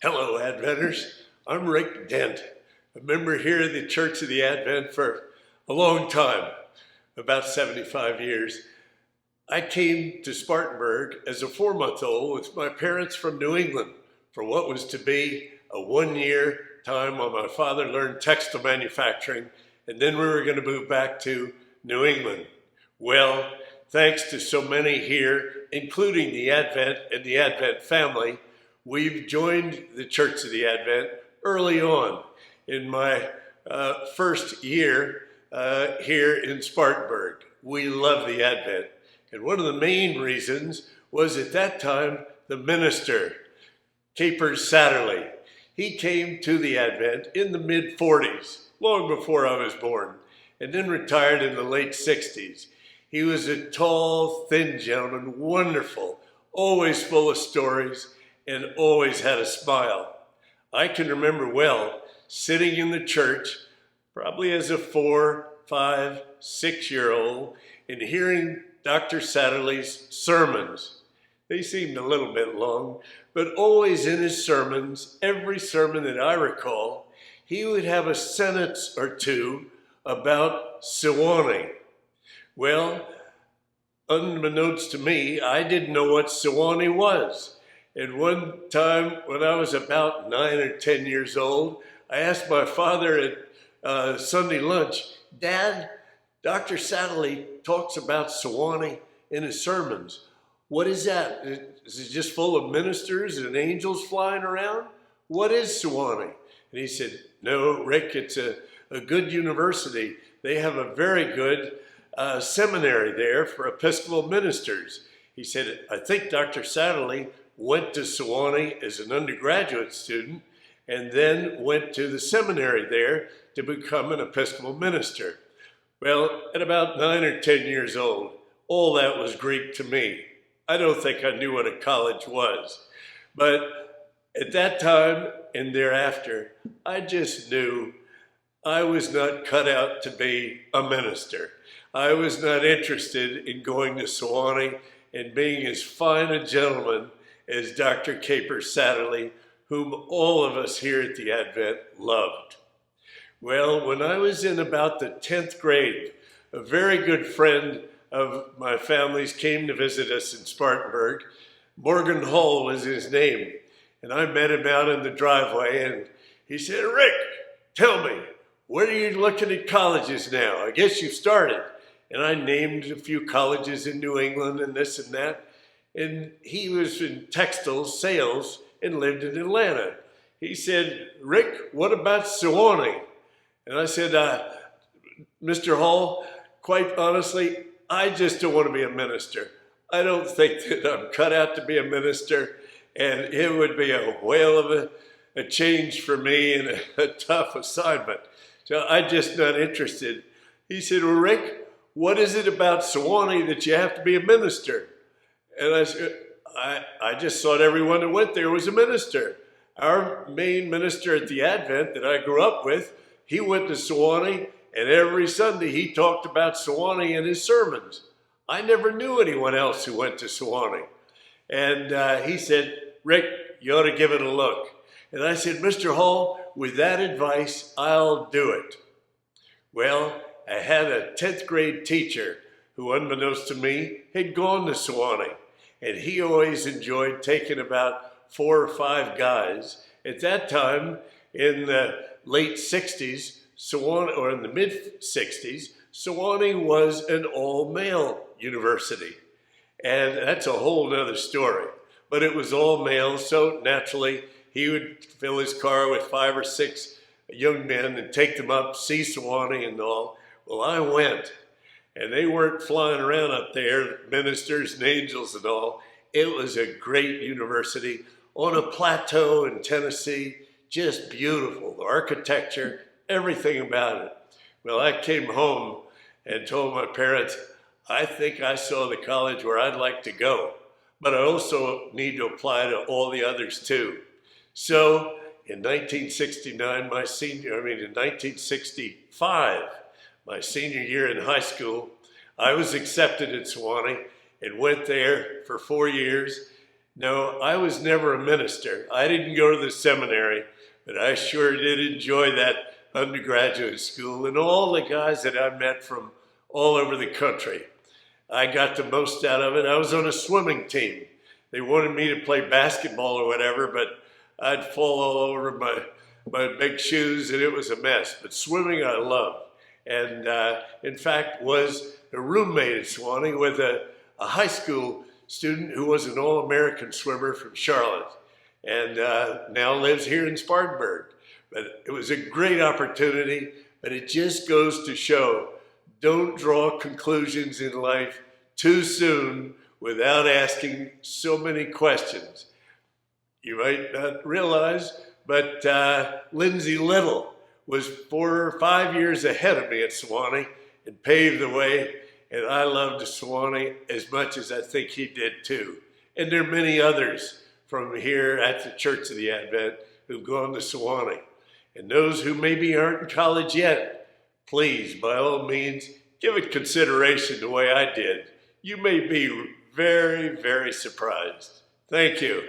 Hello, Adventers. I'm Rick Dent, a member here at the Church of the Advent for a long time, about 75 years. I came to Spartanburg as a 4-month-old with my parents from New England for what was to be a 1-year time while my father learned textile manufacturing, and then we were going to move back to New England. Well, thanks to so many here, including the Advent and the Advent family, we've joined the Church of the Advent early on in my first year here in Spartanburg. We love the Advent. And one of the main reasons was at that time, the minister, Capers Satterley. He came to the Advent in the mid-40s, long before I was born, and then retired in the late 60s. He was a tall, thin gentleman, wonderful, always full of stories, and always had a smile. I can remember well sitting in the church, probably as a 4, 5, 6-year-old, and hearing Dr. Satterley's sermons. They seemed a little bit long, but always in his sermons, every sermon that I recall, he would have a sentence or two about Sewanee. Well, unbeknownst to me, I didn't know what Sewanee was. And one time when I was about 9 or 10 years old, I asked my father at Sunday lunch, "Dad, Dr. Satterley talks about Sewanee in his sermons. What is that? Is it just full of ministers and angels flying around? What is Sewanee?" And he said, "No, Rick, it's a good university. They have a very good seminary there for Episcopal ministers." He said, "I think Dr. Satterley went to Sewanee as an undergraduate student and then went to the seminary there to become an Episcopal minister." Well, at about 9 or 10 years old, all that was Greek to me. I don't think I knew what a college was. But at that time and thereafter, I just knew I was not cut out to be a minister. I was not interested in going to Sewanee and being as fine a gentleman as Dr. Capers Satterley, whom all of us here at the Advent loved. Well, when I was in about the 10th grade, a very good friend of my family's came to visit us in Spartanburg. Morgan Hall was his name. And I met him out in the driveway and he said, "Rick, tell me, where are you looking at colleges now? I guess you've started." And I named a few colleges in New England and this and that. And he was in textile sales and lived in Atlanta. He said, "Rick, what about Sewanee?" And I said, "Mr. Hall, quite honestly, I just don't want to be a minister. I don't think that I'm cut out to be a minister, and it would be a whale of a change for me and a tough assignment. So I'm just not interested." He said, "Well, Rick, what is it about Sewanee that you have to be a minister?" And I said, I just thought everyone that went there was a minister. Our main minister at the Advent that I grew up with, he went to Sewanee, and every Sunday he talked about Sewanee in his sermons. I never knew anyone else who went to Sewanee. And he said, "Rick, you ought to give it a look." And I said, "Mr. Hall, with that advice, I'll do it." Well, I had a 10th grade teacher who, unbeknownst to me, had gone to Sewanee. And he always enjoyed taking about 4 or 5 guys. At that time, in the late 60s, Sewanee, or in the mid-60s, Sewanee was an all-male university. And that's a whole nother story. But it was all male, so naturally, he would fill his car with 5 or 6 young men and take them up, see Sewanee and all. Well, I went. And they weren't flying around up there, ministers and angels and all. It was a great university on a plateau in Tennessee, just beautiful. The architecture, everything about it. Well, I came home and told my parents, I think I saw the college where I'd like to go, but I also need to apply to all the others too. So in 1965, my senior year in high school, I was accepted at Sewanee and went there for 4 years No, I was never a minister. I didn't go to the seminary, but I sure did enjoy that undergraduate school and all the guys that I met from all over the country. I got the most out of it. I was on a swimming team. They wanted me to play basketball or whatever, but I'd fall all over my big shoes and it was a mess. But swimming I loved. And in fact was a roommate at Sewanee with a high school student who was an all-American swimmer from Charlotte and now lives here in Spartanburg. But it was a great opportunity, but it just goes to show, don't draw conclusions in life too soon without asking so many questions. You might not realize, but Lindsay Little was 4 or 5 years ahead of me at Sewanee and paved the way. And I loved Sewanee as much as I think he did too. And there are many others from here at the Church of the Advent who've gone to Sewanee. And those who maybe aren't in college yet, please, by all means, give it consideration the way I did. You may be very, very surprised. Thank you.